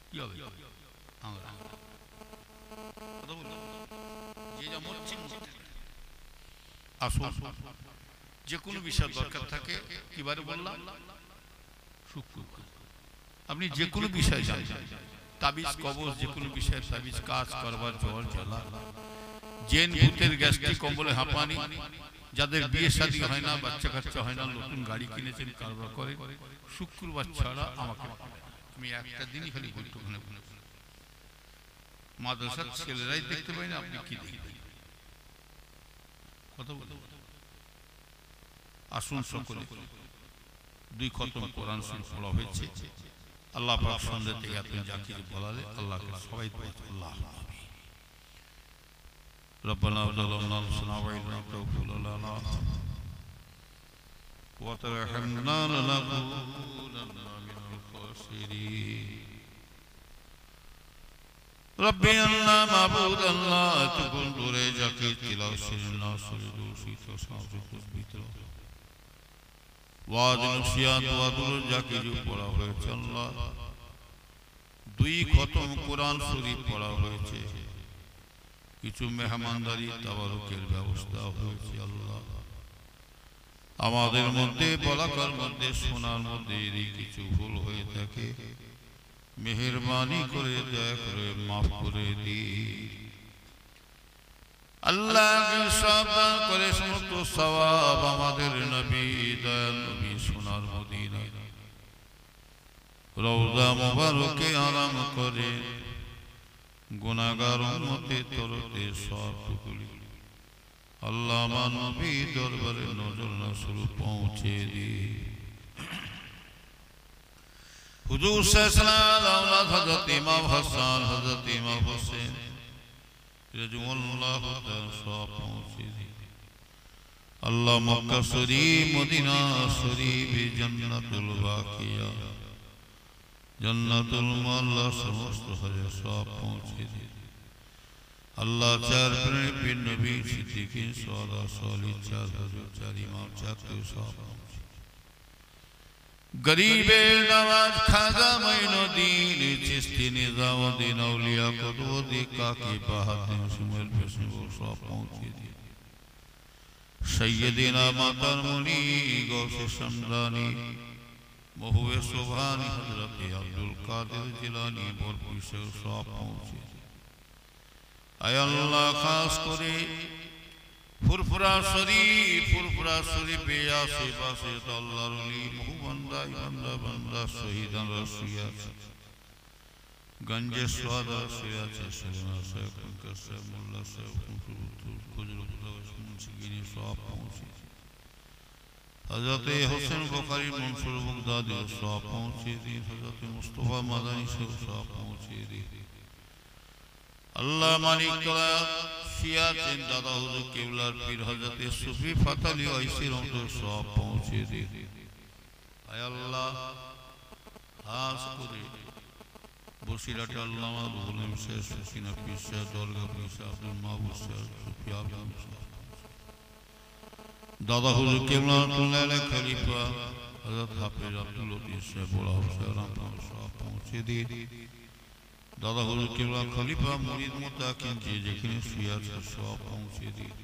কি হবে? আমরা কথা বললাম যে যা মরছে আসুন, যে কোনো বিষয় দরকার থাকে কিবারে বললাম শুক্র, আপনি যে কোনো বিষয় জানেন, তাবিজ কবজ যে কোনো বিষয়ে তাবিজ কাজ করবার জ্বর জ্বালা, জেন ভূতের গ্যাস্ট্রিক কম্বলে হাঁপানি, যাদের বিয়ে শাদী হয় না, বাচ্চা কাচ্চা হয় না, নতুন গাড়ি কিনেছেন কারবার করে, শুক্রবার ছাড়া আমাকে আমি একটা দিনই খালি গুরুত্বপূর্ণ মাদ্রাসার ছেলেরাই দেখতে পাই না, আপনি কি দেখবেন? কথা বল। আসুন সকলে, 2 খতম কোরআন শরীফ পড়া হয়েছে। আল্লাহ পাক সন্ধ্যা থেকে আপনি যা কিছু বলালে আল্লাহকে সবাই আল্লাহ ربنا ظلمنا انفسنا وإن لم تغفر لنا وترحمنا لنكونن من الخاسرين ربي الله معبود الله تكون دورے جاکے تلاوت سننا سجدو سیتو سامنے تسبیح ওয়াজ নসিহত ওয়াদুল যাকে যে পড়া হয়েছে আল্লাহ, 2 খতম কোরআন শরীফ পড়া হয়েছে, কিছু মেহমানদারি তাবারুকের ব্যবস্থা হয়েছে আল্লাহ। আমাদের মধ্যে বলাকার মধ্যে শোনার মধ্যে এই কিছু ভুল হয়ে থাকে, মেহেরবানি করে দয়া করে মাফ করে দিন আল্লাহ। সওয়াব করে সমস্ত সওয়াব আমাদের নবী দয়াল নবী সোনার মদিনা রওজা মুবারকে আরাম করে গুনাহগার উম্মতের তরফে সবগুলি আল্লাহ আমার নবী দরবারে নজর নসর পৌঁছে দিন। হুজুর সাল্লাল্লাহু আলাইহি ওয়াসাল্লাম হযরত ইমাম হাসান হযরত ইমাম হোসেন আল্লাহ মক্কা শরীফ মদিনা শরীফ জান্নাতুল বাকিয়া জান্নাতুল মাল্লা সমস্ত হজে সব পৌঁছে দিন আল্লাহ। 4 প্রেমের নবী সিদ্দিকিন সাদা সালি 4 হযরত 4 ইমাম 4 সব গরিবের নওয়াজ খাজা মাইনুদ্দিন চিশতি নিজামুদ্দিন আউলিয়া কুতুবুদ্দিন কাকি বাহাদুর সুমেল পেশবো সব পৌঁছে দিন। সৈয়দিনা মাতার মুনি গৌসে শামদানি মহুয়ে সুবহানি হযরত আব্দুল কাদের জিলানী বরপুর সে সব পৌঁছে দিন। আয় আল্লাহ খাস করে ফুরফুরা শরীফে আশেপাশে আল্লাহর ওলি মুহবান্দা বান্দা বান্দা শহীদান রসিয়া গঞ্জে সোয়াদা শুয়ে আছে সেলিনা শেখ কাসেম মোল্লা শেখ মুন্সিগিরি সব পৌঁছে হযরত হোসেন বুখারী মনসুর বাগদাদি সব পৌঁছে দিন। হযরত মুস্তাফা মাদানী সব পৌঁছে দিন আল্লাহ। মালিক তোলা সিয়াচেন দাদা হুজুর কেবলার পীর হযরত সুফি ফাতালি ওয়াইসির অন্তর সব পৌঁছে দিন। আয় আল্লাহ খাস করে বসিরহাট আল্লামা রুহুল আমিন শেখ সুফিনা পীর শেখ দরগা পীর শেখ আব্দুল মাহবুব শেখ সুফি আলম দাদা হুজুর কেবলার তুল্লাহ খলিফা হযরত হাফেজ আব্দুল লতিফ শেখ বড় শেখ রামপুর সব পৌঁছে দিন। দাদা হুজুর কেবলা খলিফা মুরিদ মুতাকিন যে যেখানে শুয়ে আছে সব পৌঁছে দিন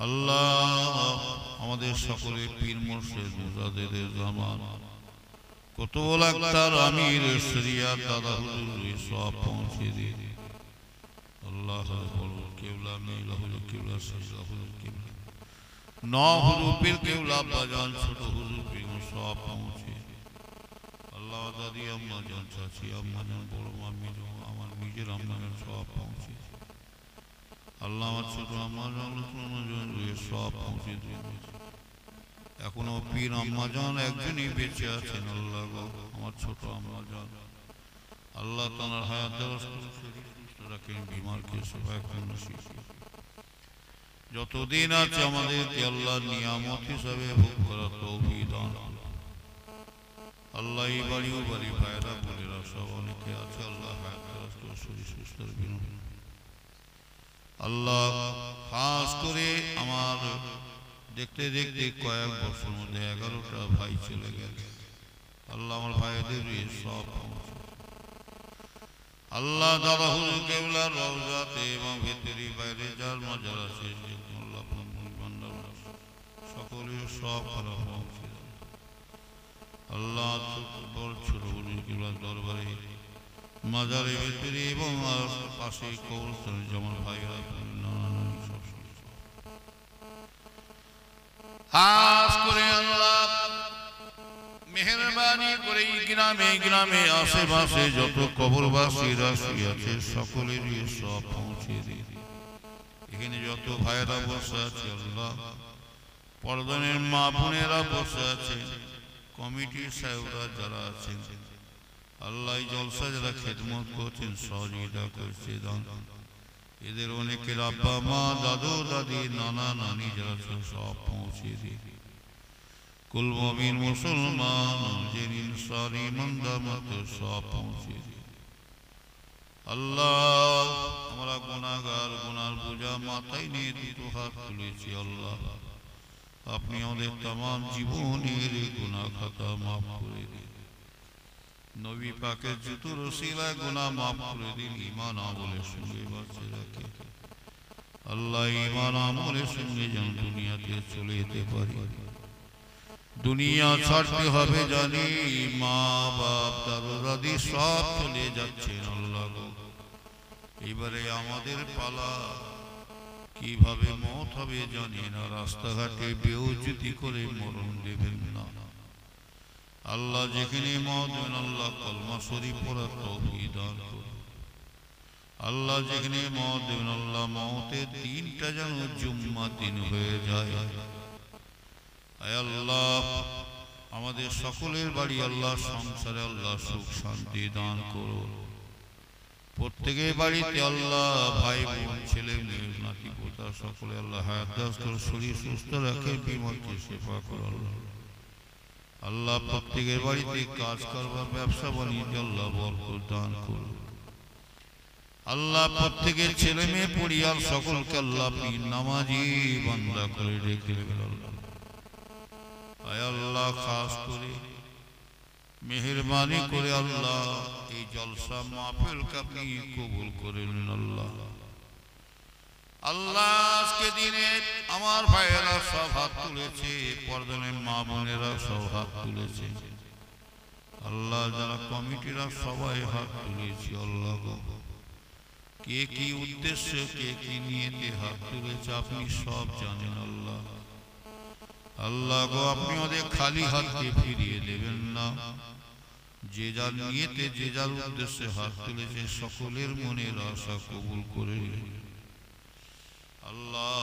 আল্লাহ। আমাদের সকলে পীর মুর্শিদ মুজাদ্দিদের জামান কুতুবুল আকতার আমির শরিয়াত দাদা হুজুর সব পৌঁছে দিন আল্লাহ। বড় কেবলা নীল হুজুর কেবলা সাইদা হুজুর কেবলা ন হুজুর পীর কেবলা বাজান ছোট হুজুর পীর সব পৌঁছে আল্লাহ। দাদি আম্মা জান চাচি আম্মা জান বড় মাম্মি আমার নিজের আম্মা জান সব পৌঁছে আল্লাহ। আমার ছোট আম্মা জান সব পৌঁছে দিয়েছে। এখনো পীর আম্মা জান একজনই বেঁচে আছেন আল্লাহ গো, আমার ছোট আম্মা জান আল্লাহ তাআলার হায়াত দরাজ রাখেন, বিমারকে সবাই নসিব যতদিন আছে আমাদেরকে আল্লাহর নিয়ামত হিসাবে ভোগ করার তৌফিক দান আল্লাহ। এই বাড়ি ও বাড়ি ভাইরা বোনেরা সব অনেকে আছে আল্লাহ হায়াত শরীর সুস্থ রাখবেন আল্লাহ। খাস করে আমার দেখতে দেখতে কয়েক বছর মধ্যে 11টা ভাই চলে গেল আল্লাহ, আমার ভাইদের সব আল্লাহ দাদা হুজুর কেবলার রওজাতে এবং ভেতরি বাইরে যার মাজার আছে আল্লাহ সকলের সব খারাপ পৌঁছে আল্লাহ। বড় ছোট হুজুর কেবলার দরবারে মাজারে ভেতরে এবং পাশে কবরস্থানে যেমন ভাইরা খাস করে আল্লাহ মেহেরবানি করে গ্রামে গ্রামে আশেপাশে যত কবরবাসীরা আছে সকলেরই সব পৌঁছে দিয়ে এখানে যত ভাইরা বসে আছে আল্লাহ, পর্দানের মা বোনেরা বসে আছে, কমিটির সাহেবরা যারা আছেন আল্লাহ, জলসা যারা খেদমত করছেন সহযোগিতা করছে এদের অনেকের আব্বা মা দাদু দাদি নানা নানি যারা সব পৌঁছে দিয়ে কুল মুমিন মুসলমান যে ইনসান ইমানদার মতো সব পৌঁছে দিয়ে আল্লাহ। আমরা গুনাহগার, গুনার বোঝা মাথায় নিয়ে দুটো হাত তুলেছি আল্লাহ, আপনি আমাদের तमाम জীবনের গুনাহ খাতা মাফ করে দিন। নবী পাকের জুতুর ওসিলায় গুনাহ মাফ করে দিন। ঈমান আমলের সঙ্গে বাঁচিয়ে রাখে আল্লাহ, ঈমান আমলের সঙ্গে যেন দুনিয়াতে চলে যেতে পারি। দুনিয়া ছাড়তে হবে জানি, মা বাপ দাদু দাদি সব চলে যাচ্ছেন আল্লাহ গো, এবারে আমাদের পালা। কিভাবে মত হবে জানি না, রাস্তাঘাটে বেউজ্জতি করে মরণ দেবেন না আল্লাহ। যেখানে মত দেন আল্লাহ কলমা শরীফ পড়ার তৌফিক দান করুন আল্লাহ। যেখানে মত দেন আল্লাহ মতের দিনটা যেন জুম্মা দিন হয়ে যায়। আয় আল্লাহ, আমাদের সকলের বাড়ি আল্লাহ সংসারে আল্লাহ সুখ শান্তি দান করুন। প্রত্যেকের বাড়িতে আল্লাহ ভাই বোন ছেলে মেয়ে নাতি পোতা সকলে আল্লাহ হায়াত দান করে শরীর সুস্থ রাখে, বিমারকে সেবা করুন আল্লাহ। প্রত্যেকের বাড়িতে কাজ করবার ব্যবসা বাণিজ্য আল্লাহ বরকত দান করুন আল্লাহ। প্রত্যেকের ছেলে মেয়ে পরিবার সকলকে আল্লাহ পীর নামাজি বান্দা করে রেখে দেবেন আয় আল্লাহ। খাস করে মেহেরবানি করে আল্লাহ এই জলসা মাহফিলকে আপনি কবুল করে নিন আল্লাহ। আল্লাহ আজকে দিনে আমার ভাইয়েরা সব হাত তুলেছে, পর্দানের মা বোনেরা সব হাত তুলেছে আল্লাহ, যারা কমিটিরা সবাই হাত তুলেছে আল্লাহ গো। কে কি উদ্দেশ্য, কে কি নিয়েতে হাত তুলেছে আপনি সব জানেন আল্লাহ। আল্লাহ গো, আপনি ওদের খালি হাতে ফিরিয়ে দেবেন না। যে যার নিয়েতে যে যার উদ্দেশ্যে হাত তুলেছে সকলের মনের আশা কবুল করে আল্লাহ।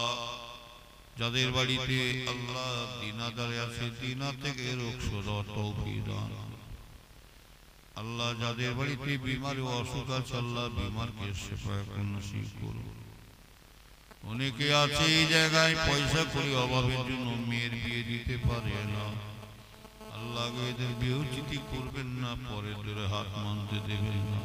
যাদের বাড়িতে আল্লাহ দিনাদারে আছে দিনা থেকে রোগ শোধ তৌফিক দান আল্লাহ। যাদের বাড়িতে বিমার ও অসুখ আছে আল্লাহ বিমারকে শেফা নসিব করুন। অনেকে আছে এই জায়গায় পয়সা করি অভাবের জন্য মেয়ের বিয়ে দিতে পারে না আল্লাহ, এদের বেউচিতি করবেন না, পরে ধরে হাত মানতে দেবেন না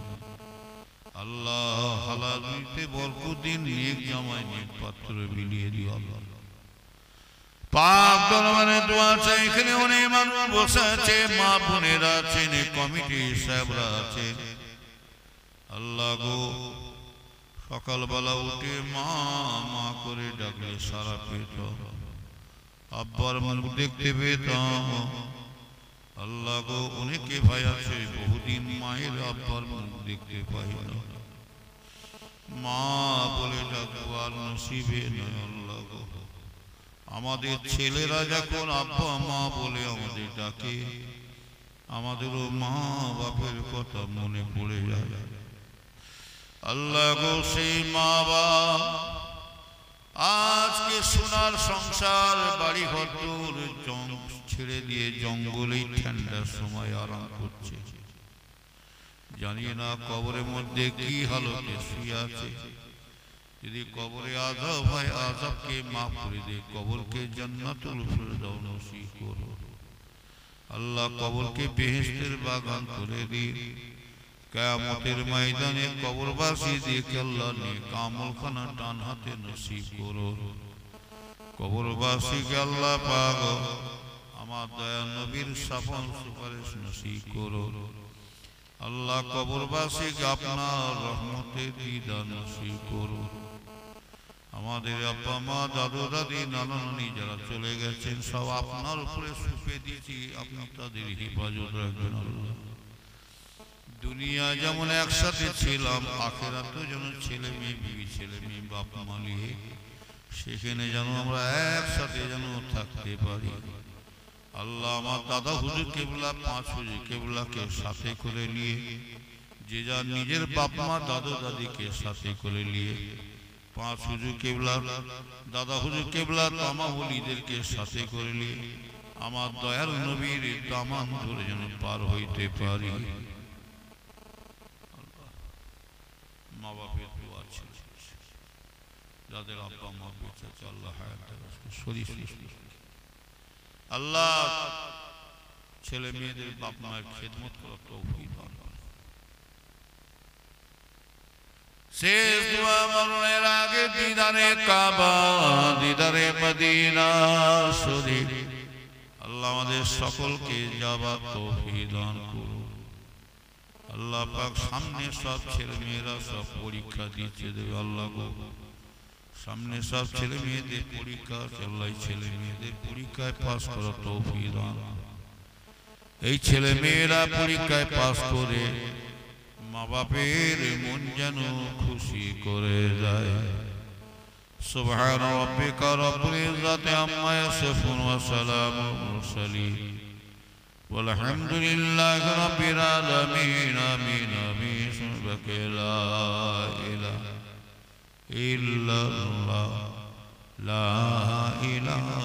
আল্লাহ। হালাল দিতে বরকত দিন, নেক জামাই নেক পাত্র বিলিয়ে দিও আল্লাহ। পাক দরবারে দোয়া চাই। এখানে অনেক মানুষ বসে আছে, মা বোনেরা আছেন, কমিটি সাহেবরা আছে আল্লাহ গো। সকালবেলা উঠে মা মা করে ডাকলে সারা পেত, আব্বার মুখ দেখতে পেতাম আল্লাহ গো। অনেকে ভাই আছে বহুদিন মায়ের আব্বার মুখ দেখতে পাই না, মা বলে ডাকবো আর নসিবে নয় আল্লাহ গো। আমাদের ছেলেরা যখন আব্বা মা বলে আমাদের ডাকে, আমাদেরও মা বাপের কথা মনে পড়ে যায় আল্লাহ গো। সেই মা বাপ আজকে সোনার সংসার বাড়ি ঘর ছেড়ে দিয়ে জঙ্গলেই ঠান্ডার সময় আরাম করছে, জানি না কবরের মধ্যে কি হালতে শুয়ে আছে। যদি কবরে আযাব হয় আযাবকে মাফ করে দে, কবরকে জান্নাতুল ফিরদাউস নসিব করো আল্লাহ। কবরকে বেহেশতের বাগান করে দে, কিয়ামতের ময়দানে কবরবাসীদেরকে আল্লাহ নেক আমলখানা ডান হাতে নসিব করো। কবরবাসীকে আল্লাহ পাক আমার দয়াল নবীর শাফাত সুপারিশ নসিব করো। আল্লাহ কবরবাসীকে আপনার রহমতের দিদার নসিব করো। আমাদের আব্বা মা দাদু দাদি নানা নানি যারা চলে গেছেন সব আপনার উপরে সুপে দিয়েছি, আপনি তাদের হেফাজত রাখবেন আল্লাহ। দুনিয়া যেমন একসাথে ছিলাম, আখিরাতেও যেন ছেলে মেয়ে বিবি ছেলে মেয়ে বাপ মা নিয়ে সেখানে যেন আমরা একসাথে যেন থাকতে পারি। আল্লাহ আমার দাদা হুজুর কেবলা, পাঁচ হুজুর কেবলাকে সাথে করে নিয়ে, যে যার নিজের বাপ মা দাদু দাদিকে সাথে করে নিয়ে, পাঁচ হুজুর কেবলা দাদা হুজুর কেবলা তামাম ওলিদেরকে সাথে করে নিয়ে আমার দয়াল নবীর দামান ধরে যেন পার হইতে পারি। মা বাপের দোয়া ছিল, যাদের আব্বা মা বেঁচে আছে আল্লাহ হায়াত শরীর আল্লাহ ছেলে মেয়েদের বাপ মায়ের খেদমত করার তৌফিক দান করুন। শেষ দোয়া মরণের আগে দিদারে কাবা দিদারে মদিনা শরীফ আল্লাহ আমাদের সকলকে যাবার তৌফিক দান করুন। আল্লাহ পাক সামনে সব ছেলে মেয়েরা সব পরীক্ষা দিচ্ছে দেবে আল্লাহ গো, সামনে সব ছেলে মেয়েদের পরীক্ষা আল্লাহ ছেলে মেয়েদের পরীক্ষায় পাস করার তৌফিক দান। এই ছেলে মেয়েরা পরীক্ষায় পাস করে মা বাপের মন যেন খুশি করে যায়। সুবহান রাব্বিকা রাব্বিল ইজ্জাতি আম্মা ইয়াসিফুন ওয়া সালামুল মুরসালিন والحمد لله رب العالمين آمين آمين سبحانك لا إله إلا الله لا إله